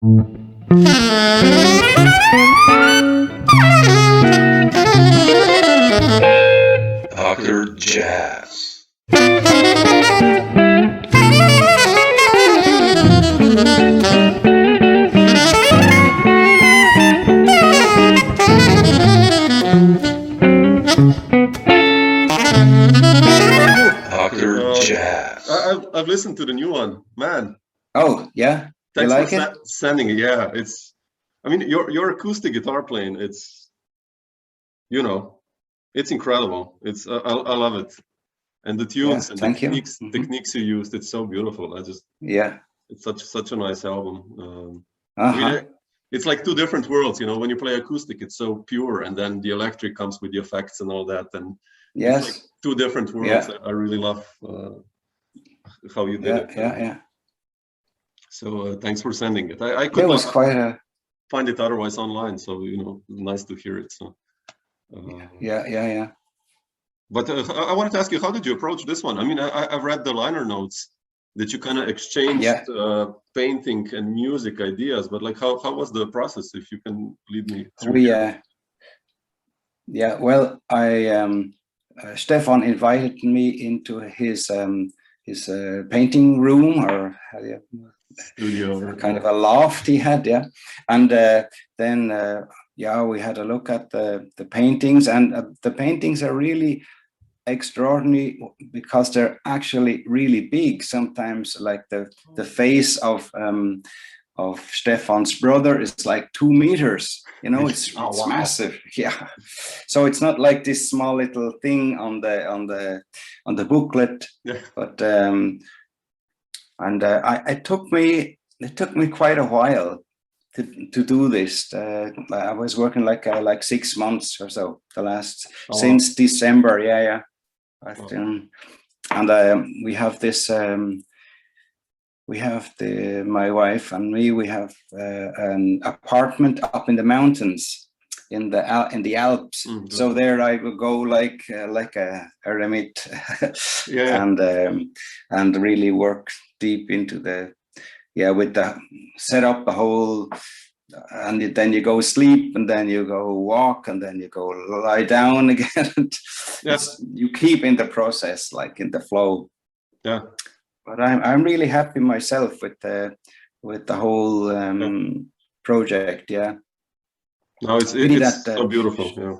Dr. Jazz. Dr. Jazz. I've listened to the new one, man. Oh yeah, Thanks you like for it? sending it. Yeah, it's. I mean, your acoustic guitar playing. It's, it's incredible. It's I love it, and the tunes and thank you. techniques you used. It's so beautiful. It's such a nice album. I mean, it's like two different worlds. When you play acoustic, it's so pure, and then the electric comes with the effects and all that, and yes, it's like two different worlds. I really love how you did it. Yeah. So thanks for sending it. I could it was quite a find it otherwise online, so nice to hear it. So yeah. But I wanted to ask you, how did you approach this one? I mean, I've read the liner notes that you kind of exchanged painting and music ideas, but like how was the process? If you can lead me through. Well, Stefan invited me into his painting room, or studio, kind of a loft he had, and then we had a look at the paintings, and the paintings are really extraordinary because they're actually really big. Sometimes, like the face of Stefan's brother is like 2 meters. It's massive. Yeah. So it's not like this small little thing on the booklet. Yeah. But it took me quite a while to do this. I was working like 6 months or so. Since December. Yeah. And we have this. My wife and me. We have an apartment up in the mountains, in the Alps. Mm-hmm. So there I will go like a eremit, and really work deep into set up the whole. And then you go sleep, and then you go walk, and then you go lie down again. You keep in the process, like in the flow. Yeah. But I'm really happy myself with the whole project. Yeah. No, it's so beautiful. Yeah.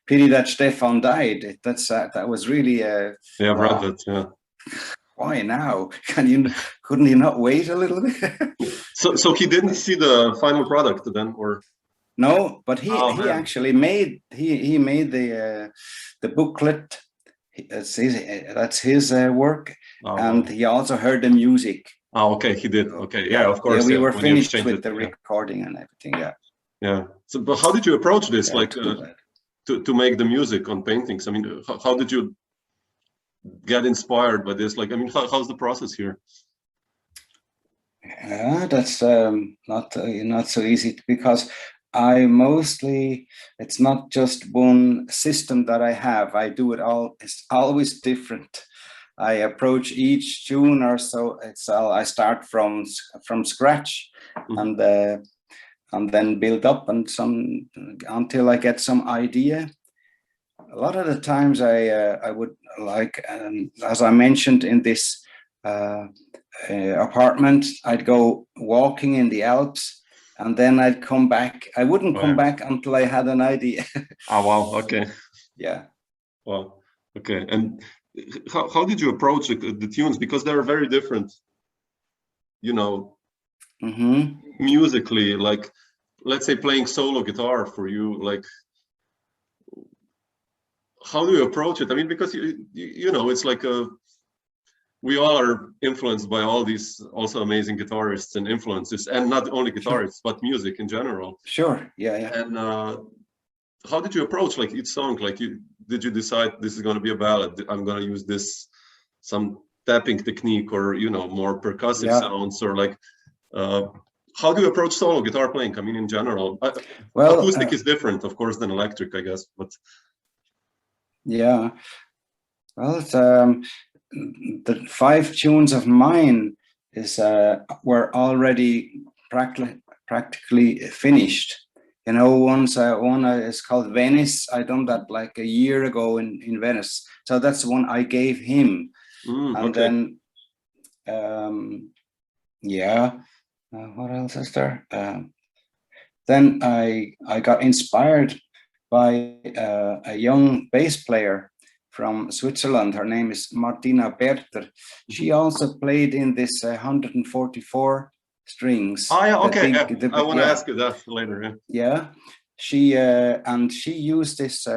Pity that Stefan died. That was really. I've read that. Yeah. Why now? Couldn't you not wait a little bit? So he didn't see the final product then, or? No, but he actually made the booklet. That's his work, and he also heard the music. Oh, okay, he did. Okay, yeah, of course. Yeah, we were finished with the recording and everything. Yeah. Yeah. So, but how did you approach this? To make the music on paintings? I mean, how did you get inspired by this? Like, I mean, how's the process here? Yeah, that's not so easy, because it's not just one system that I have. I do it all. It's always different. I approach each tune or so. I start from scratch, mm-hmm. and then build up until I get some idea. A lot of the times I would like, as I mentioned in this apartment, I'd go walking in the Alps. And then I'd come back. I wouldn't come back until I had an idea. Oh, wow. Okay. Yeah. Wow. Okay. And how did you approach the tunes? Because they're very different, mm-hmm. musically. Like, let's say playing solo guitar for you, like, how do you approach it? I mean, because, it's like we all are influenced by all these also amazing guitarists and influences, and not only guitarists, but music in general. Sure. Yeah. And how did you approach like each song? Like, did you decide this is going to be a ballad? I'm going to use some tapping technique, or more percussive sounds, or like how do you approach solo guitar playing? I mean, in general, acoustic is different, of course, than electric, I guess. But yeah, well, it's, the 5 tunes of mine were already practically finished. You know, one is called Venice. I done that like a year ago in Venice. So that's the one I gave him. And then, what else is there? Then I got inspired by a young bass player from Switzerland. Her name is Martina Berter. She also played in this 144 strings. Oh yeah, okay. I want to ask you that later. Yeah, she used this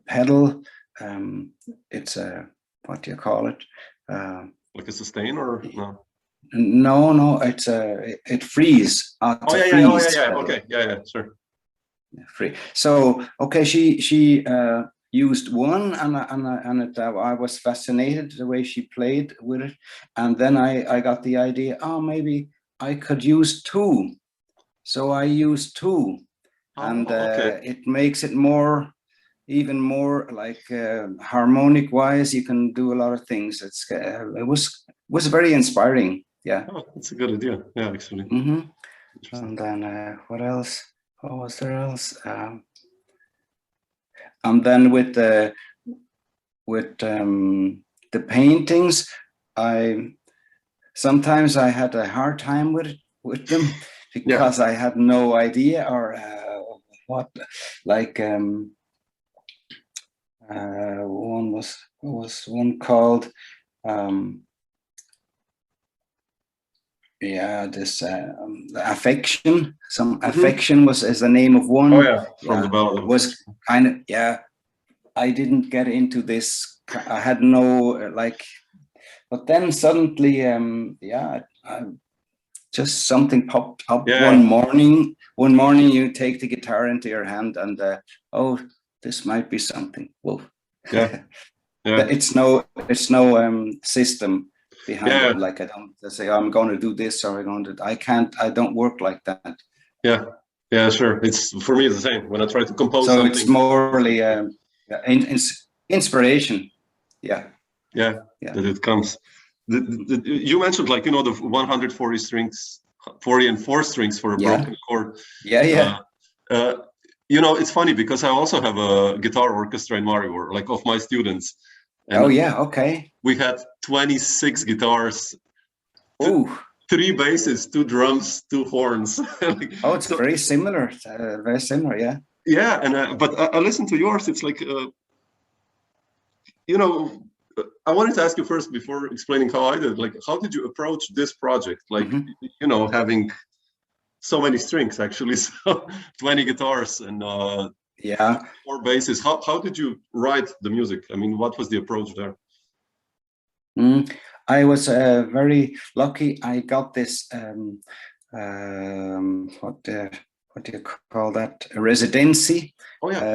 pedal. It's a, what do you call it? Like a sustain or no? No, it's it frees. Okay, yeah, sure. Free. So okay, she used one, and I was fascinated the way she played with it, and then I got the idea. Oh, maybe I could use two. So I used two, and it makes it even more like harmonic wise. You can do a lot of things. It was very inspiring. Yeah. Oh, that's a good idea. Yeah, actually. And then what else? What was there else? And then with the paintings, sometimes I had a hard time with them because I had no idea or what. Like one was one called. This affection. Some affection is the name of one. Oh yeah, from the ballad. Was kind of I didn't get into this. I had no but then suddenly just something popped up one morning. One morning you take the guitar into your hand and this might be something. Well, it's no system behind it. Like I don't say I'm going to do this or I don't work like that. Yeah, sure. It's for me the same when I try to compose so something. It's morely inspiration. That it comes. You mentioned the 140 strings, 40 and 4 strings for a broken chord. It's funny because I also have a guitar orchestra in Maribor, like of my students. And we had 26 guitars. 3 basses, 2 drums, 2 horns. It's very similar. Very similar, yeah. Yeah, and but I listened to yours. It's like, I wanted to ask you first before explaining how I did. Like, how did you approach this project? Like, having so many strings actually, so 20 guitars and 4 basses. How did you write the music? I mean, what was the approach there? I was very lucky. I got this what do you call that? A residency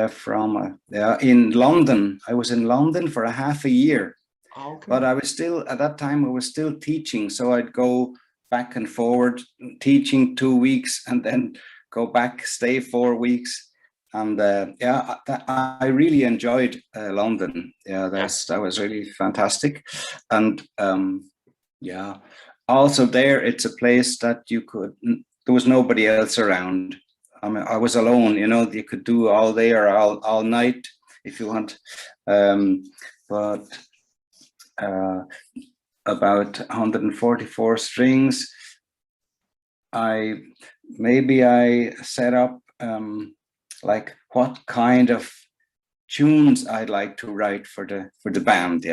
from in London. I was in London for a half a year, but I was still at that time. I was still teaching, so I'd go back and forward, teaching 2 weeks, and then go back, stay 4 weeks. And I really enjoyed London. That was really fantastic. And also there, it's a place that there was nobody else around. I mean, I was alone, you could do all day or all night if you want. But about 144 strings, I set up like what kind of tunes I'd like to write for the band,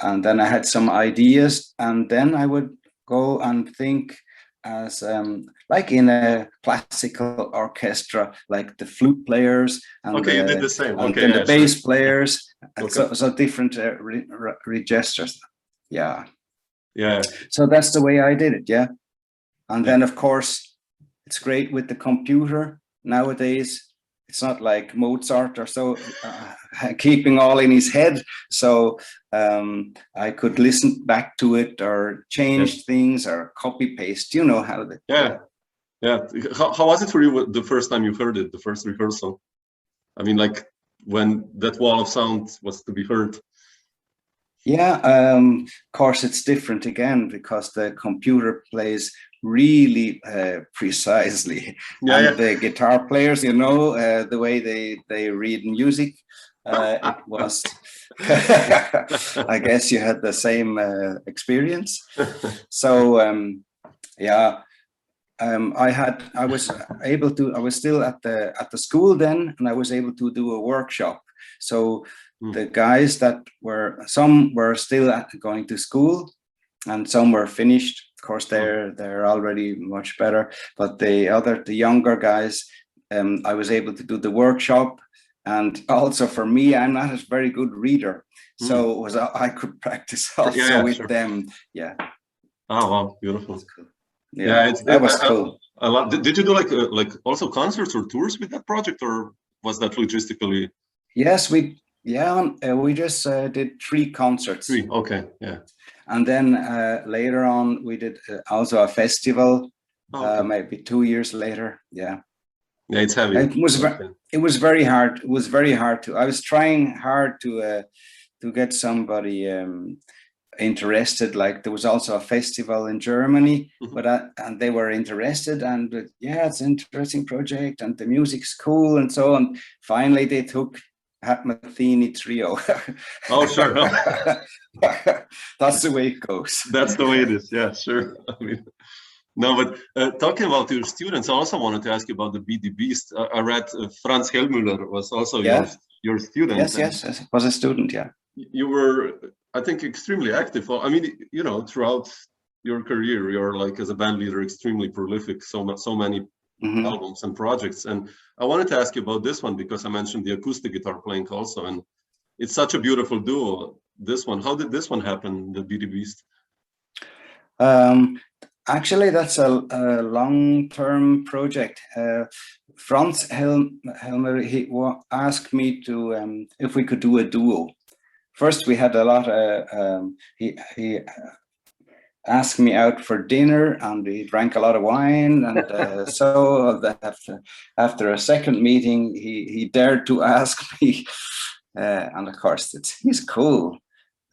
and then I had some ideas, and then I would go and think as like in a classical orchestra, like the flute players and you did the same. And then the bass players, so different registers. So that's the way I did it. And then of course it's great with the computer nowadays. It's not like Mozart or so keeping all in his head. So I could listen back to it or change things or copy paste. You know how that. How was it for you the first time you heard it, the first rehearsal? I mean, like when that wall of sound was to be heard. Of course it's different again because the computer plays really precisely. And the guitar players, you know, the way they read music, it was, I guess you had the same experience. So, yeah. I was still at the school then, and I was able to do a workshop. So the guys some were still going to school, and some were finished. Of course, they're already much better. But the younger guys, I was able to do the workshop, and also for me, I'm not a very good reader, so I could practice also with them. Yeah. Oh wow, beautiful. Cool. Yeah, that was cool. I love. Did you do like also concerts or tours with that project, or was that logistically? Yes, we just did 3 concerts. 3, okay, yeah. And then later on, we did also a festival. Maybe 2 years later. Yeah. Yeah, it's heavy. It was very hard. It was very hard to. I was trying hard to get somebody interested. Like there was also a festival in Germany, and they were interested, and it's an interesting project, and the music's cool, and so on. Finally, they took Matheny Trio. Oh, sure. That's the way it goes. That's the way it is. Yeah, sure. I mean, no, but talking about your students, I also wanted to ask you about the BD Beast. I read Franz Hellmüller was also your student. Yes, was a student. Yeah. You were, I think, extremely active. I mean, you know, throughout your career, you're like as a band leader, extremely prolific. So many albums and projects. And I wanted to ask you about this one because I mentioned the acoustic guitar playing also, and it's such a beautiful duo. This one, how did this one happen? The BD Beast. Actually, that's a long-term project. Franz Helmer, he asked me to if we could do a duo. First, we had a lot. He asked me out for dinner, and we drank a lot of wine. And so after a second meeting, he dared to ask me. And of course, he's cool,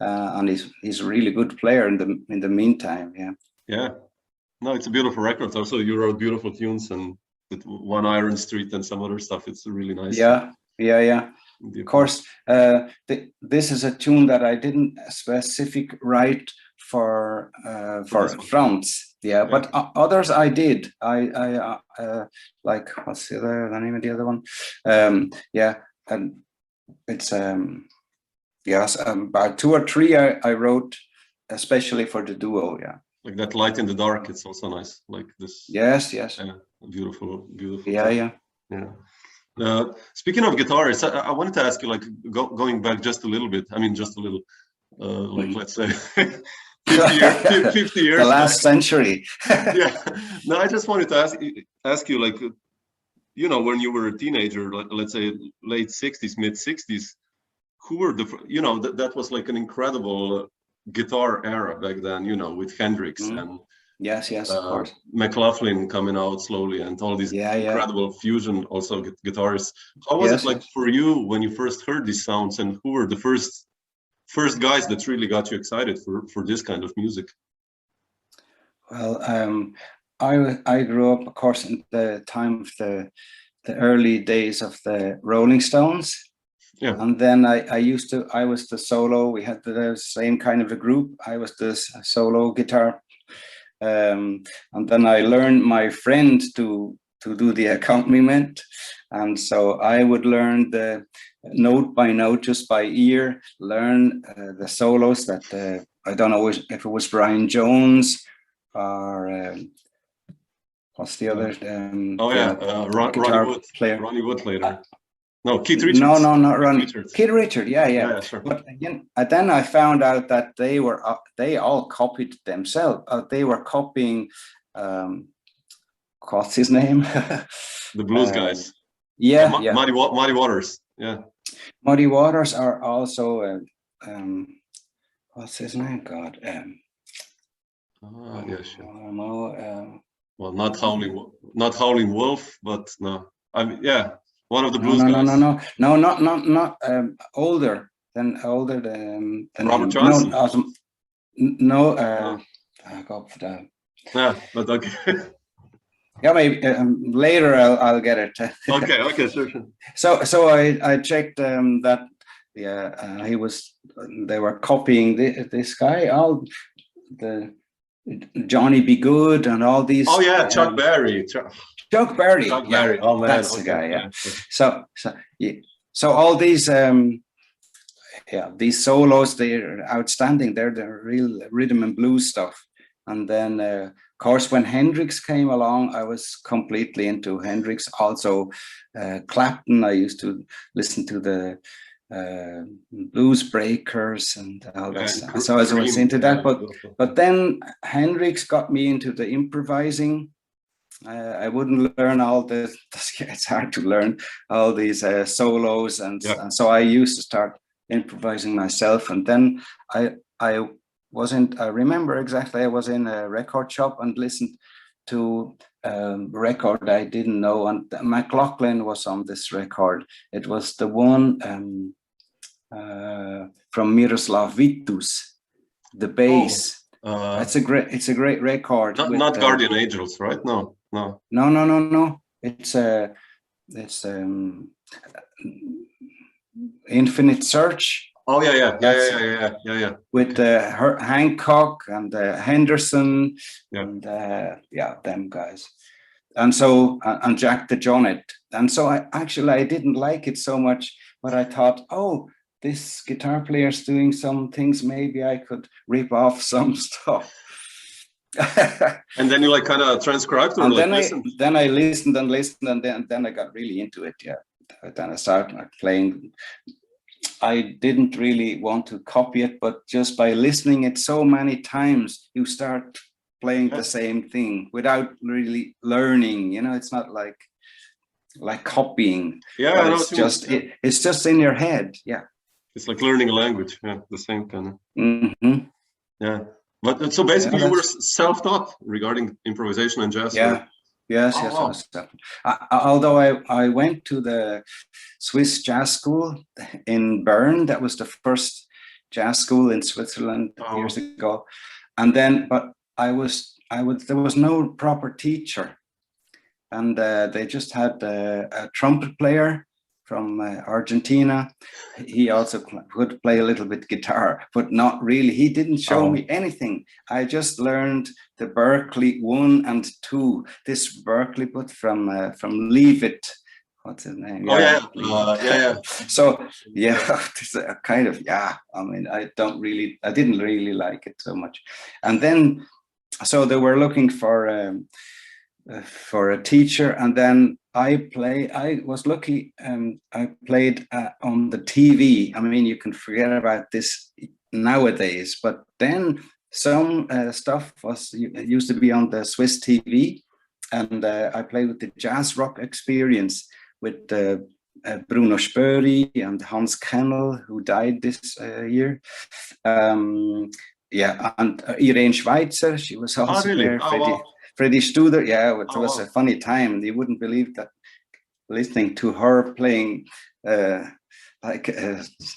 and he's a really good player in the meantime. Yeah. Yeah. No, it's a beautiful record. Also, you wrote beautiful tunes and with One Iron Street and some other stuff. It's really nice. Yeah. Of course, this is a tune that I didn't specific write for France. Yeah, but others I did. I like, what's the name of the other one? And it's about 2 or 3 I wrote especially for the duo. Yeah. Like that Light in the Dark, it's also nice. Like this. Yes. Beautiful. Yeah. Speaking of guitarists, I wanted to ask you, like, going back just a little bit. I mean, just a little, like, let's say, 50 years. The last century. Yeah. No, I just wanted to ask you, like, you know, when you were a teenager, let's say late 60s, mid 60s, who were that was like an incredible guitar era back then, you know, with Hendrix and yes, of course, McLaughlin coming out slowly and all these incredible fusion also guitarists. How was it like for you when you first heard these sounds, and who were the first guys that really got you excited for this kind of music? Well, I grew up, of course, in the time of the early days of the Rolling Stones. Yeah. And then I was the solo. We had the same kind of a group. I was the solo guitar. And then I learned my friend to do the accompaniment. And so I would learn the note by note, just by ear, learn the solos that I don't know if it was Brian Jones or what's the other? Ronnie Wood later. No, Keith Richards. No, not Ronnie. Keith Richards, yeah. Sure. But again, then I found out that they all copied themselves. They were copying, what's his name? The blues guys. Yeah. Muddy Waters. Yeah. Muddy Waters are also, what's his name? God. Yeah, sure. I don't know. Well, not Howling Wolf, but no. I mean, yeah. One of the blues guys. No, not older than Robert Johnson. I go for that. Yeah, but okay. Yeah, maybe later I'll get it. Okay, sure. So I checked that they were copying this guy, all the Johnny Be Good and all these. Oh yeah, Chuck Berry. Chuck Berry. Chuck Berry. Oh man, that's the guy. Yeah. So all these these solos, they're outstanding. They're the real rhythm and blues stuff. And then, of course, when Hendrix came along, I was completely into Hendrix. Also, Clapton. I used to listen to the Blues Breakers and all that stuff. So I was into that. But then Hendrix got me into the improvising. I wouldn't learn all this. It's hard to learn all these solos, and so I used to start improvising myself. And then I remember exactly, I was in a record shop and listened to a record I didn't know, and McLaughlin was on this record. It was the one from Miroslav Vitus, the bass. It's a great record. Not Guardian Angels, right? No. It's Infinite Search. Oh yeah. With Hancock and Henderson and them guys, and so and Jack the Jonet. And so I didn't like it so much, but I thought, oh, this guitar player's doing some things. Maybe I could rip off some stuff. And then you like kind of transcribed, or and like then I listened, and then I got really into it. Yeah, then I started playing. I didn't really want to copy it, but just by listening it so many times, you start playing the same thing without really learning. You know, it's not like copying. Yeah, it's just in your head. Yeah, it's like learning a language. Yeah, the same kind of. Mm-hmm. Yeah, but so basically, you were self-taught regarding improvisation and jazz. Yeah. Right? Yes. Although I went to the Swiss jazz school in Bern, that was the first jazz school in Switzerland years ago, and then but there was no proper teacher, and they just had a trumpet player from Argentina. He also could play a little bit guitar, but not really. He didn't show me anything. I just learned the Berkeley 1 and 2. This Berkeley, but from Leave It. What's his name? So it's a kind of I mean, I didn't really like it so much. And then, so they were looking for a teacher, and then I was lucky. I played on the TV. I mean, you can forget about this nowadays, but then some stuff used to be on the Swiss TV, and I played with the Jazz Rock Experience with Bruno Spöri and Hans Kennel, who died this year. And Irene Schweitzer, she was also there. Fredi Studer, it was a funny time. You wouldn't believe that, listening to her playing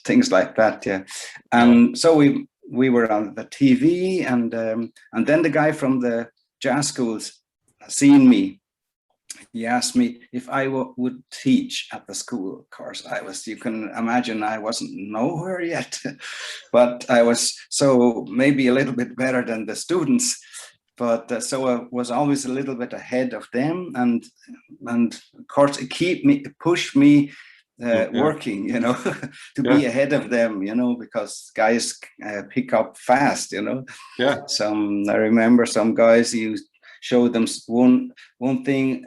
things like that. Yeah, and so we were on the TV, and then the guy from the jazz schools seen me. He asked me if I would teach at the school. Of course, you can imagine I wasn't nowhere yet, but I was so maybe a little bit better than the students. But so I was always a little bit ahead of them, and of course it pushed me working, you know, to be ahead of them, you know, because guys pick up fast, you know. Yeah. I remember some guys, you show them one thing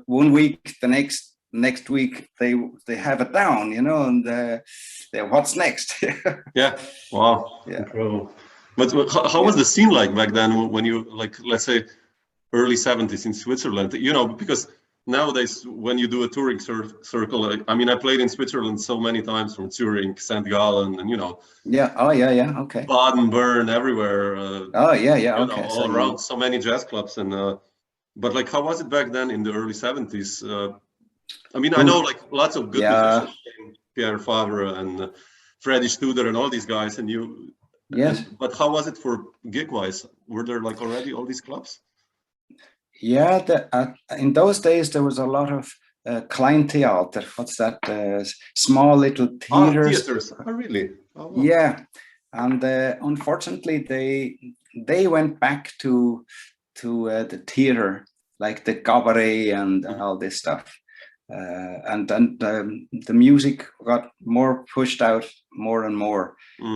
1 week, the next week they have it down, you know, and what's next? Yeah. Wow. Yeah. Incredible. But how was the scene like back then, when you, like, let's say early 70s in Switzerland, you know, because nowadays when you do a touring circle, I mean, I played in Switzerland so many times, from Zurich, St. Gallen, and, you know. Yeah. Oh, yeah. Okay. Baden, Bern, everywhere. Okay. All around, so many jazz clubs. And but like, how was it back then in the early 70s? I mean, I know like lots of good musicians, Pierre Favre and Fredi Studer and all these guys, and you. Yes. But how was it for gig-wise? Were there like already all these clubs? Yeah, in those days there was a lot of Kleintheater. What's that? Small little theaters. Theaters. Oh, really? Oh, wow. Yeah, and unfortunately they went back to the theater, like the cabaret and all this stuff. And the music got more pushed out more and more.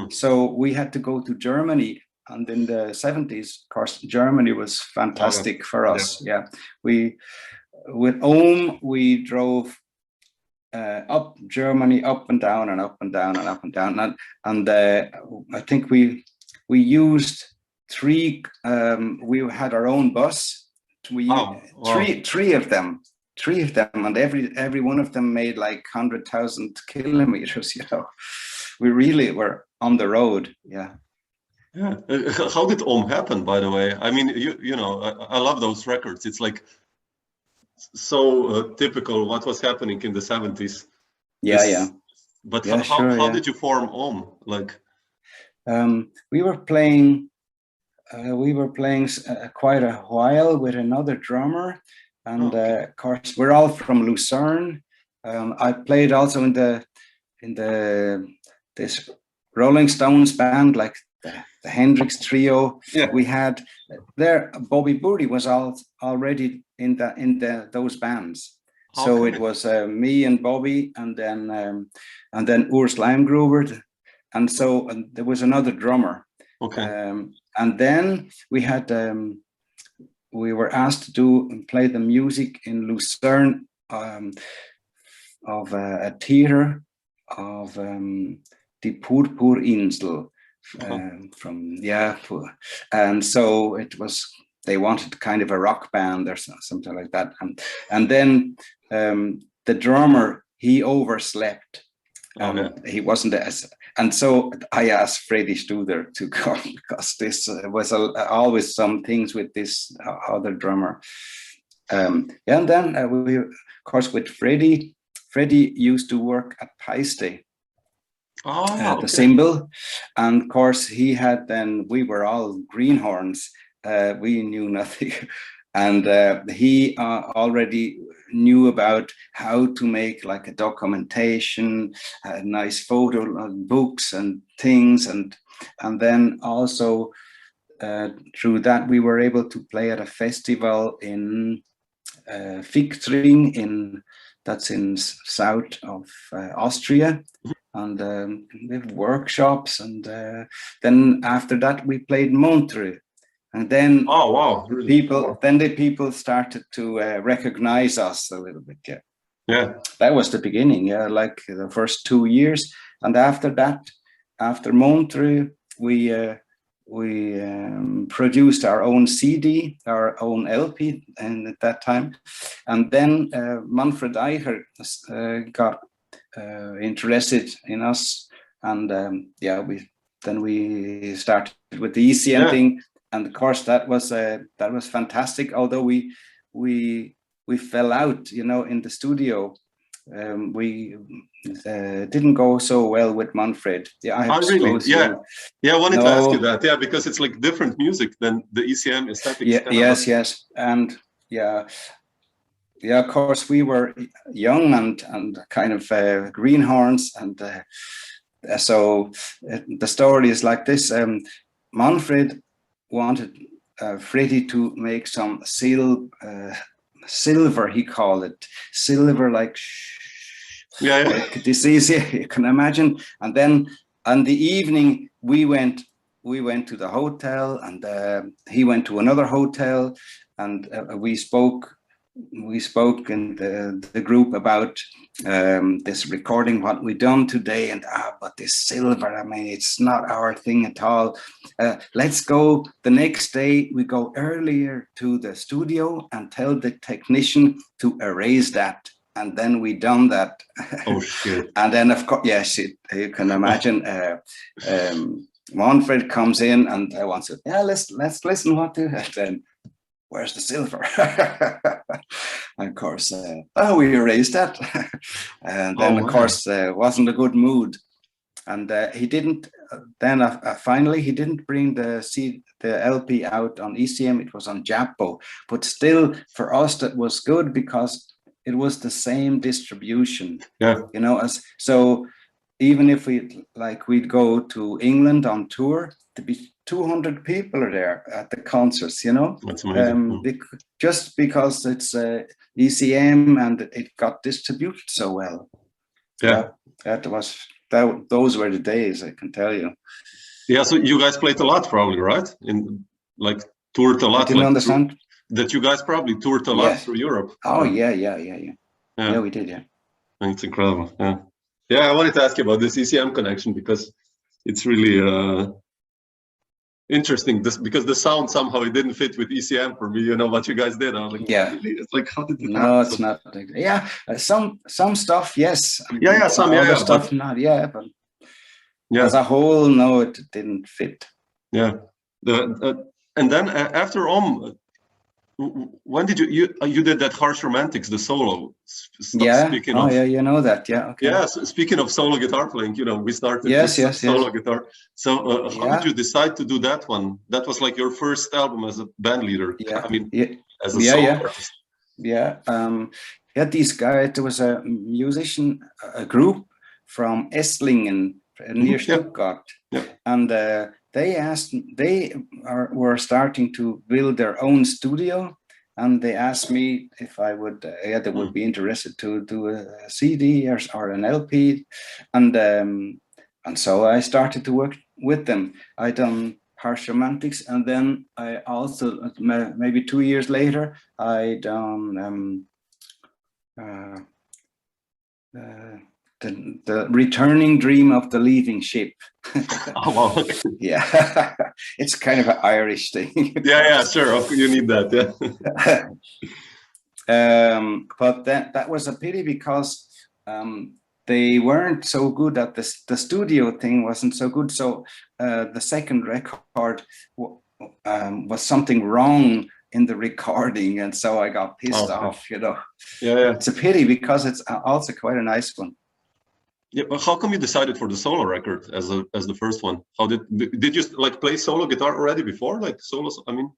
So we had to go to Germany. And in the 70s, of course, Germany was fantastic for us. Yeah, with Ohm, we drove up Germany, up and down and up and down and up and down. And I think we used three. We had our own bus. We used three of them, and every one of them made like 100,000 kilometers. We really were on the road. Yeah. Yeah. How did Ohm happen, by the way? I mean, you know, I love those records. It's like so typical what was happening in the 70s. Yeah. But how did you form Ohm? Like, we were playing quite a while with another drummer, and of course we're all from Lucerne. I played also in this Rolling Stones band, like the Hendrix trio. Yeah. We had there. Bobby Booty was already in those bands. So it was me and Bobby, and then Urs Leimgruber, and so there was another drummer. And then we had we were asked to play the music in Lucerne of a theater of Die Purpurinsel. And so it was, they wanted kind of a rock band or something like that, and then the drummer, he overslept. He wasn't and so I asked Fredi Studer to come, because this was always some things with this other drummer. And then we, of course, with Fredi used to work at Paiste. The symbol, and of course he had, then we were all greenhorns, we knew nothing, and he already knew about how to make like a documentation, nice photo books and things, and then also through that we were able to play at a festival in Fichtring, that's in south of Austria. And we had workshops, and then after that we played Montreux, and then the people started to recognize us a little bit. Yeah, that was the beginning. Yeah, like the first 2 years, and after that, after Montreux, we produced our own CD, our own LP, and at that time, and then Manfred Eicher got interested in us, and we started with the ECM thing, and of course that was fantastic. Although we fell out, in the studio, we didn't go so well with Manfred. Yeah, I wanted to ask you that. Because it's like different music than the ECM aesthetic. Yes, and of course, we were young and kind of greenhorns, and so the story is like this. Manfred wanted Fredy to make some silver, he called it, silver, like this easy, you can imagine. And then on the evening we went to the hotel, and he went to another hotel, and we spoke in the group about this recording, what we done today, and but this silver, I mean, it's not our thing at all. Let's go the next day, we go earlier to the studio and tell the technician to erase that. And then we done that. Oh shit. And then of course, you can imagine, Manfred comes in and wants to, let's listen what to, and then where's the silver? And of course, we erased that. And then of course, wasn't a good mood. And he didn't then finally he didn't bring the LP out on ECM. It was on Japo, but still for us that was good because it was the same distribution. Yeah. You know, so even if we'd go to England on tour, to be 200 people are there at the concerts, you know. That's amazing. Just because it's ECM and it got distributed so well. Yeah, those were the days, I can tell you. Yeah, so you guys played a lot, probably, right? Toured a lot. I didn't understand. That you guys probably toured a lot through Europe. Oh yeah, we did. Yeah, it's incredible. Yeah, I wanted to ask you about this ECM connection because it's really interesting. Because the sound somehow it didn't fit with ECM for me. You know what you guys did. I was like, really? It's like, how did it happen? No, it's not. Yeah, some stuff, yes. Yeah, some other stuff, not. Yeah, but as a whole, no, it didn't fit. Yeah, and then after when did you did that Harsh Romantics, the solo stuff? Yeah, you know that. Yeah, okay. Yeah, so speaking of solo guitar playing, you know, we started solo guitar. So how did you decide to do that one? That was like your first album as a band leader. I mean, as a solo artist. These guys, there was a musician, a group from Esslingen near Stuttgart, and they were starting to build their own studio, and they asked me if I would they would be interested to do a CD or an LP, and so I started to work with them. I done Harsh Romantics, and then I also maybe 2 years later I done the Returning Dream of the Leaving Ship. Oh, wow. Yeah, it's kind of an Irish thing. Yeah, sure. You need that. Yeah. But that was a pity because they weren't so good at this. The studio thing wasn't so good. So the second record was something wrong in the recording, and so I got pissed off. You know. Yeah. It's a pity because it's also quite a nice one. Yeah, but how come you decided for the solo record as the first one? How did you like play solo guitar already before, like solos? I mean,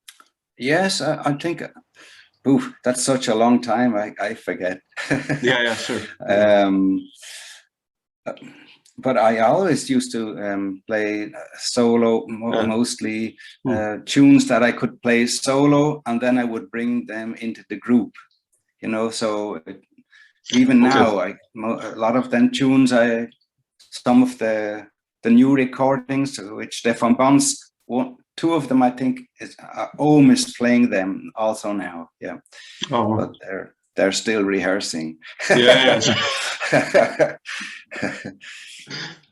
yes, I think. Oof, that's such a long time. I forget. Yeah, sure. But I always used to play solo, mostly tunes that I could play solo, and then I would bring them into the group. You know, so. Even now, a lot of them tunes, some of the new recordings, which Stefan Bons, two of them, I think, Ohm is playing them also now. Yeah, but they're still rehearsing. Yeah.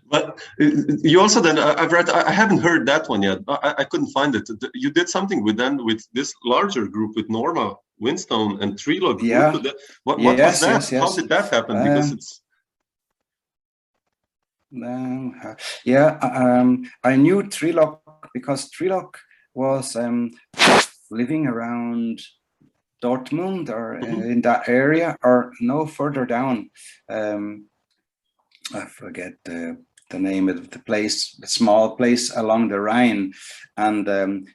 But you also then I've read, I haven't heard that one yet. I couldn't find it. You did something with this larger group with Norma Winstone and Trilog. Yeah. What was that? Yes. How did that happen? Because it's. I knew Trilog because Trilog was living around Dortmund or in that area, or no further down. I forget the name of the place, a small place along the Rhine, and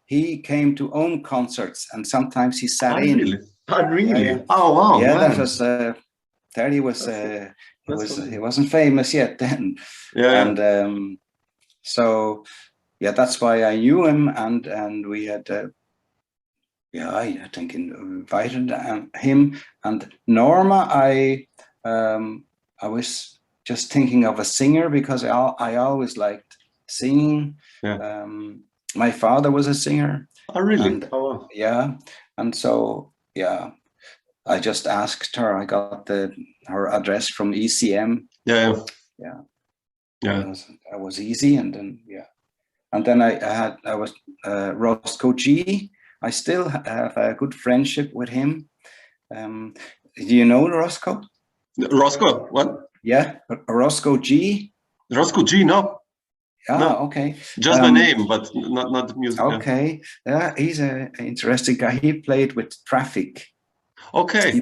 he came to own concerts, and sometimes he sat in. Really? Really? Oh wow! Yeah, man. that was there. He was. He wasn't famous yet then. Yeah. And so that's why I knew him, and we had. I think invited him and Norma. I was just thinking of a singer because I always liked singing. Yeah. My father was a singer. Oh, really? And, and so I just asked her. I got her address from ECM. Yeah. That was easy, and then I was Roscoe G. I still have a good friendship with him. Do you know Roscoe? Roscoe, what? Yeah, Roscoe G. Roscoe G, no. No. Okay. Just the name, but not the music. Okay. Yeah, he's an interesting guy. He played with Traffic. Okay.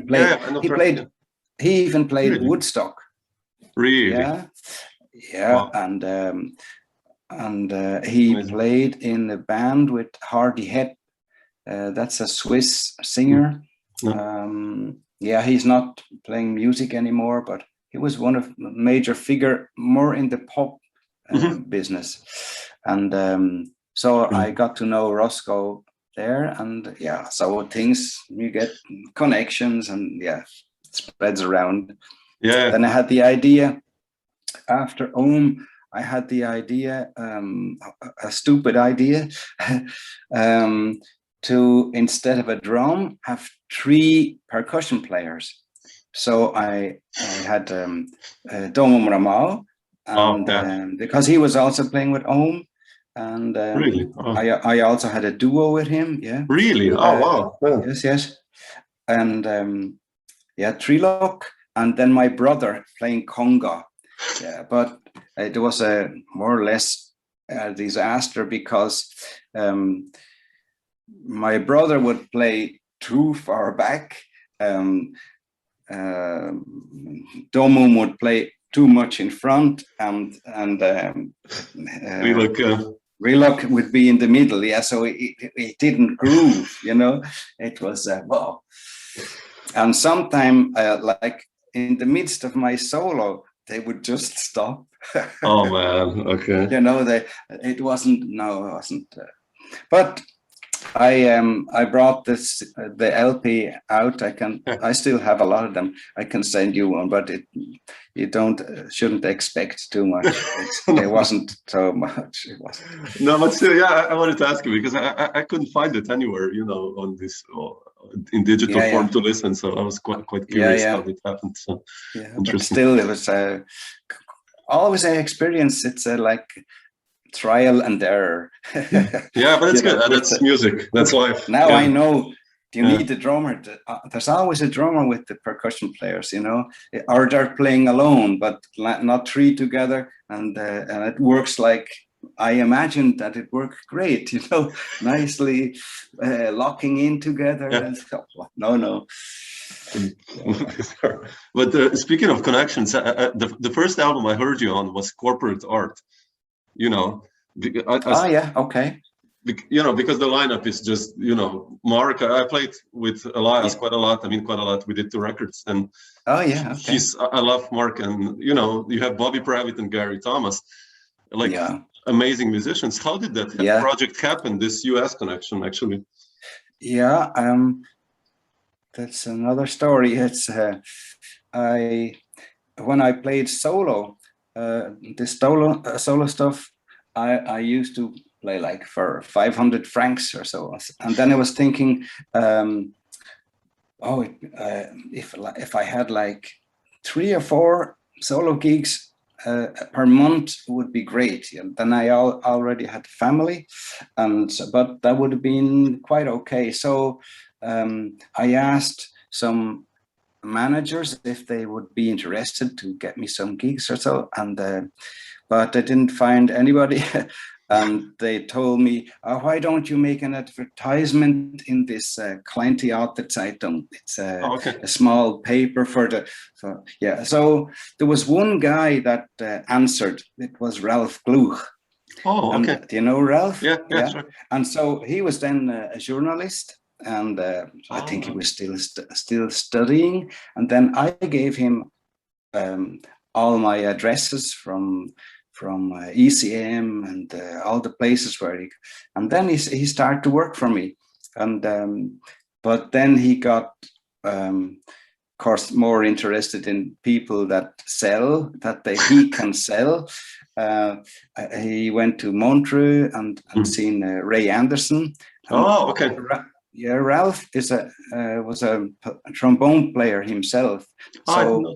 He even played Woodstock. Really? Yeah. Wow. And and he Amazing. played in a band with Hardy Head. That's a Swiss singer. Yeah, he's not playing music anymore, but he was one of the major figure more in the pop business. And so I got to know Roscoe there, and yeah, so things, you get connections, and yeah, it spreads around. Yeah. Then I had the idea after I had the idea, a stupid idea, to, instead of a drum, have 3 percussion players. So I had Domo Ramao, and because he was also playing with Ohm, and Really? I also had a duo with him. Yeah. Really? Oh wow. Yes. And yeah, Trilok, and then my brother playing conga. Yeah, but it was a more or less a disaster, because my brother would play too far back. Domum would play too much in front, and Relock would be in the middle. Yeah, so it didn't groove, you know. It was wow. And sometime, like in the midst of my solo, they would just stop. Oh man, okay. You know, it wasn't. But I brought the LP out. I still have a lot of them. I can send you one, but you shouldn't expect too much. It wasn't so much. It wasn't. No, but still, yeah, I wanted to ask you, because I couldn't find it anywhere, you know, on this in digital form to listen. So I was quite curious how it happened. So yeah, but still, it was always an experience. It's like trial and error. Yeah, but it's good. That's music. That's life. Now I know you need a drummer. There's always a drummer with the percussion players, you know, or they're playing alone, but not 3 together. And it works like I imagined that it worked great, you know, nicely locking in together. And stuff. No. But speaking of connections, the first album I heard you on was Corporate Art. You know, okay. You know, because the lineup is just, you know, Mark. I played with Elias quite a lot. I mean, quite a lot. We did 2 records, and okay. I love Mark, and you know, you have Bobby Pravitt and Gary Thomas, like amazing musicians. How did that project happen? This US connection, actually. Yeah, that's another story. It's when I played solo. This solo stuff, I used to play like for 500 francs or so, and then I was thinking, if I had like 3 or 4 solo gigs per month would be great. And then I already had family, but that would have been quite okay. So I asked some managers if they would be interested to get me some gigs or so, and but I didn't find anybody. And they told me, why don't you make an advertisement in this Kleine Theaterzeitung? It's a small paper so there was one guy that answered. It was Ralph Gluch. Oh, okay. And, do you know Ralph? Yeah, sure. And so he was then a journalist, and I think he was still studying. And then I gave him all my addresses from ECM and all the places where and then he started to work for me. And but then he got of course more interested in people that he can sell. He went to Montreux and seen Ray Anderson. Oh, okay. Yeah, Ralph was a trombone player himself, so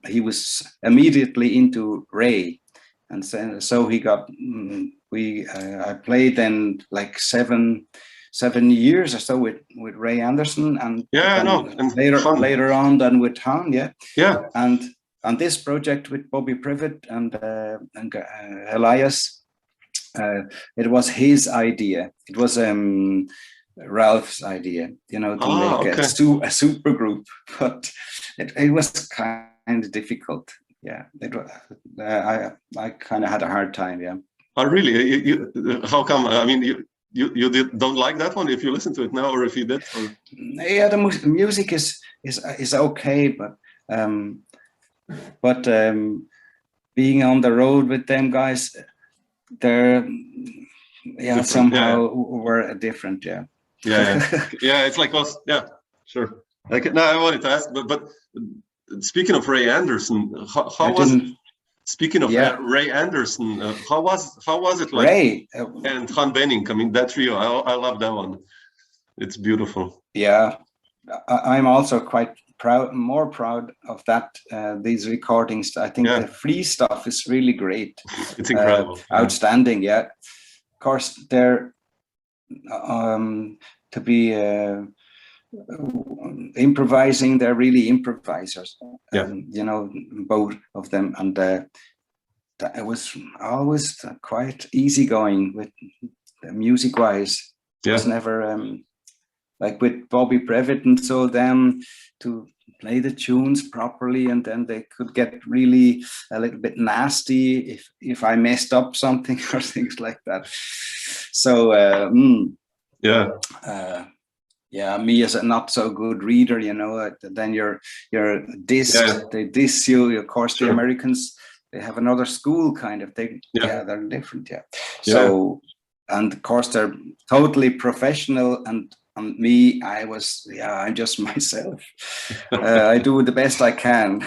he was immediately into Ray, and so he got. I played then like seven years or so with Ray Anderson, and later on then with Han, and this project with Bobby Privet and Elias, it was his idea. It was Ralph's idea, you know, to make a super group, but it was kind of difficult. Yeah, I kind of had a hard time. Oh, really? How come? I mean, don't like that one if you listen to it now, or if you did? Or... Yeah, the music is okay, but being on the road with them guys, they're different, somehow were different. Yeah. Yeah. It's like us. Yeah, sure. Like, no, I wanted to ask, but speaking of Ray Anderson, how was it? Speaking of Ray Anderson, how was it like? Ray and Bennink. I mean, that trio. I love that one. It's beautiful. Yeah, I'm also quite more proud of that. These recordings. I think the free stuff is really great. It's incredible. Outstanding. Yeah. Of course, they're to be improvising. They're really improvisers. You know, both of them, and it was always quite easygoing with music-wise. It was never like with Bobby Previtt and so them to play the tunes properly, and then they could get really a little bit nasty if I messed up something or things like that. So me as a not so good reader, you know, then you're dissed. They diss you. Of course, the Americans, they have another school kind of thing. They're different. So, and of course they're totally professional, and me, I'm just myself. I do the best I can.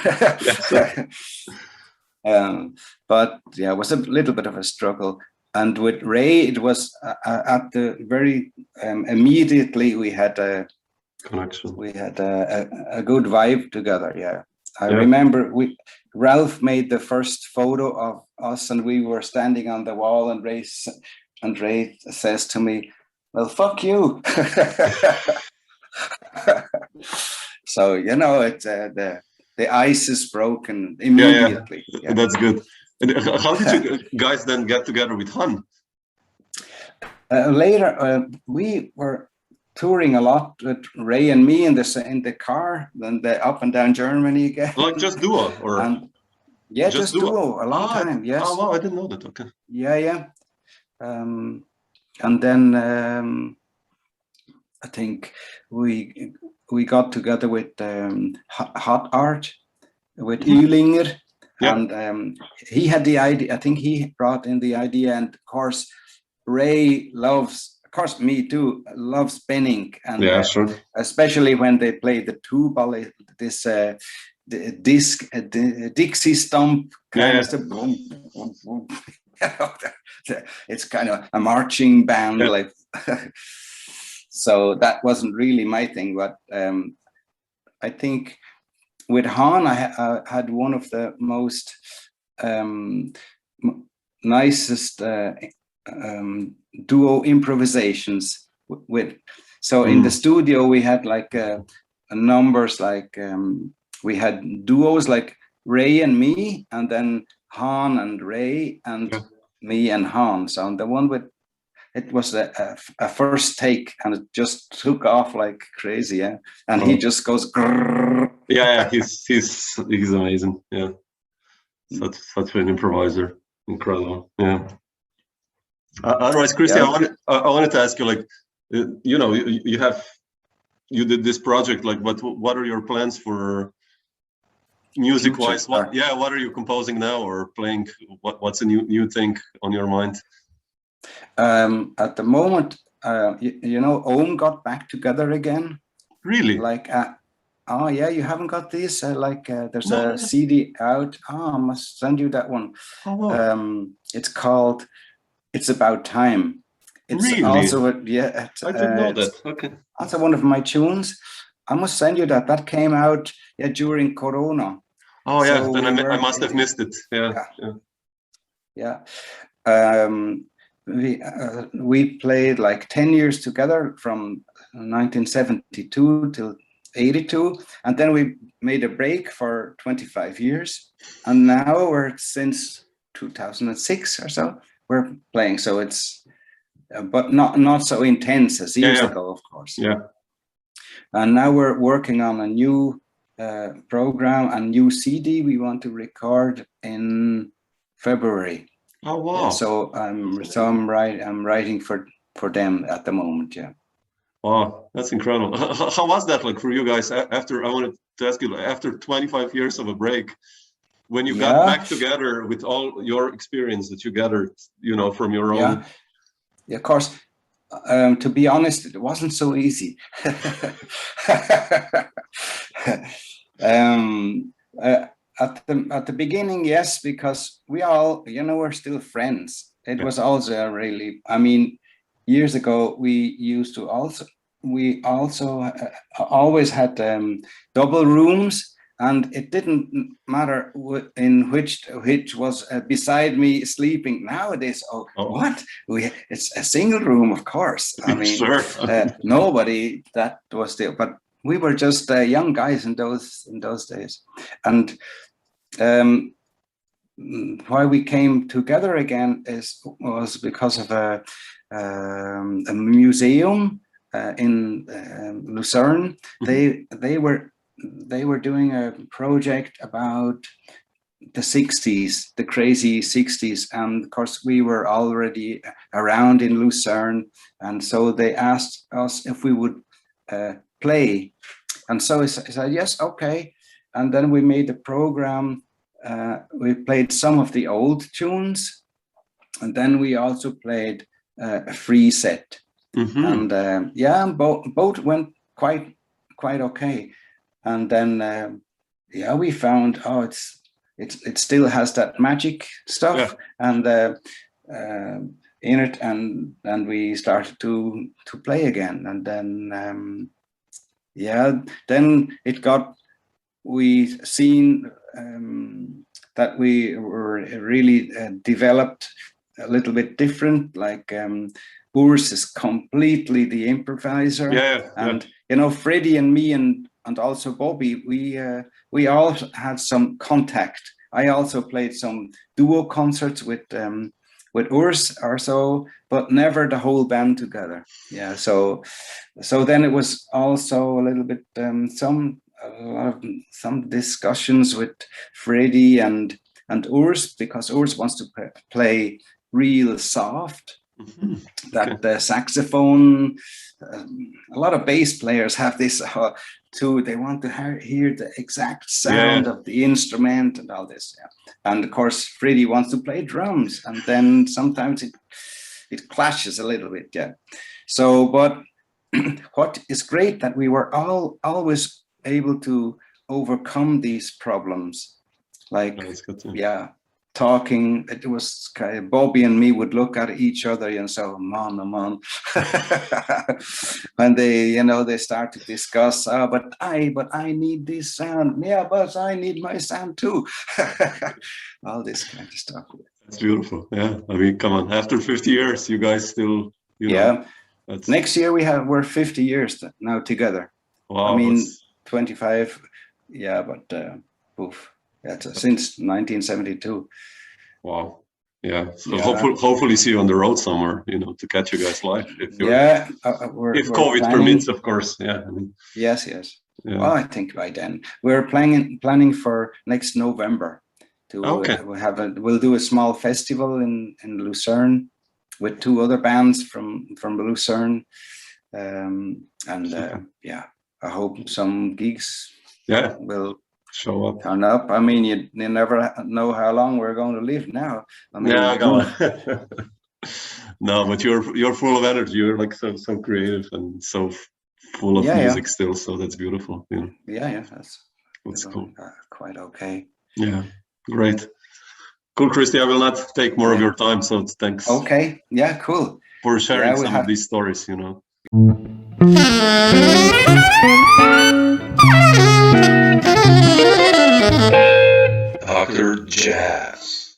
But it was a little bit of a struggle. And with Ray, it was at the very immediately we had a connection. We had a good vibe together. Yeah, I remember Ralph made the first photo of us, and we were standing on the wall, and Ray says to me, "Well, fuck you." So you know, it's the ice is broken immediately. Yeah. That's good. And how did you guys then get together with Han? Later, we were touring a lot with Ray and me in the car, then up and down Germany again. Like just duo, or just duo a long time. Yes. Oh wow, I didn't know that. Okay. Yeah. And then I think we got together with Hot Art with Ehrlich. And he had the idea. I think he brought in the idea, and of course Ray loves, of course me too, loves Bennink, and especially when they play the tuba, this Dixie stomp kind of stuff. It's kind of a marching band, like. So that wasn't really my thing, but I think with Han, I had one of the most nicest duo improvisations with. So in the studio we had like numbers like we had duos like Ray and me, and then Han and Ray and me and Han. So the one with it was a first take, and it just took off like crazy, and he just goes. Grrr. He's amazing. Yeah, such an improviser, incredible. Yeah. Otherwise, Christy, I wanted to ask you, like, you know, you did this project, like, what are your plans for music wise? What are you composing now or playing? What's a new thing on your mind? At the moment, you know, Ohm got back together again. Really? Like, oh yeah, you haven't got this. There's a CD out. I must send you that one. Oh, wow. It's called "It's About Time." It's really? Also, I didn't know that. Okay. Also one of my tunes. I must send you that. That came out during Corona. Oh yeah, so then I must have missed it. Yeah. We played like 10 years together from 1972 till 82, and then we made a break for 25 years, and now we're since 2006 or so we're playing. So it's but not so intense as years ago, of course. And now we're working on a new program, a new CD we want to record in February. Oh wow! Yeah, so I'm writing for them at the moment. Yeah. Wow, that's incredible. How was that like for you guys? After I wanted to ask you, after 25 years of a break, when you got back together with all your experience that you gathered, from your own. Yeah, of course. To be honest, it wasn't so easy. At the beginning, yes, because we all, we're still friends. It was also really, years ago, we also always had double rooms. And it didn't matter in which was beside me sleeping. Nowadays, what? It's a single room, of course. Sure. Nobody that was there, but we were just young guys in those days. And why we came together again was because of a museum in Lucerne. They were doing a project about the 60s, the crazy 60s. And of course, we were already around in Lucerne. And so they asked us if we would play. And so I said, yes, okay. And then we made the program. We played some of the old tunes. And then we also played a free set. Mm-hmm. And both went quite okay. And then, we found, it still has that magic stuff, and in it, and we started to play again, and then, then we seen that we were really developed a little bit different, like Urs is completely the improviser, and Fredy and me and also Bobby, we all had some contact. I also played some duo concerts with Urs or so, but never the whole band together. Yeah, so then it was also a little bit some discussions with Fredy and Urs, because Urs wants to play real soft. Mm-hmm. That the saxophone, a lot of bass players have this too. They want to hear the exact sound of the instrument and all this. Yeah. And of course, Fredy wants to play drums, and then sometimes it clashes a little bit. Yeah. So, but what is great that we were always able to overcome these problems, like talking. It was kind of Bobby and me would look at each other and say, man. When they start to discuss, but I need this sound. Yeah, but I need my sound too. All this kind of stuff. That's beautiful. Yeah. Come on. After 50 years, you guys still, Next year we're 50 years now together. Wow. 25. Yeah, but oof. That's since 1972. Wow. Yeah. So hopefully see you on the road somewhere, to catch you guys live. If COVID permits, of course. Yeah. Yes. Yeah. Well, I think by then we're planning for next November to we'll do a small festival in Lucerne with 2 other bands from Lucerne, I hope some gigs will show up. Turn up. You never know how long we're going to live now. No, but you're full of energy. You're like so creative and so full of music still. So that's beautiful. That's cool. Quite okay. Yeah, great. Cool, Christy. I will not take more of your time. So thanks. Okay. Yeah. Cool. For sharing some of these stories. Dr. Jazz.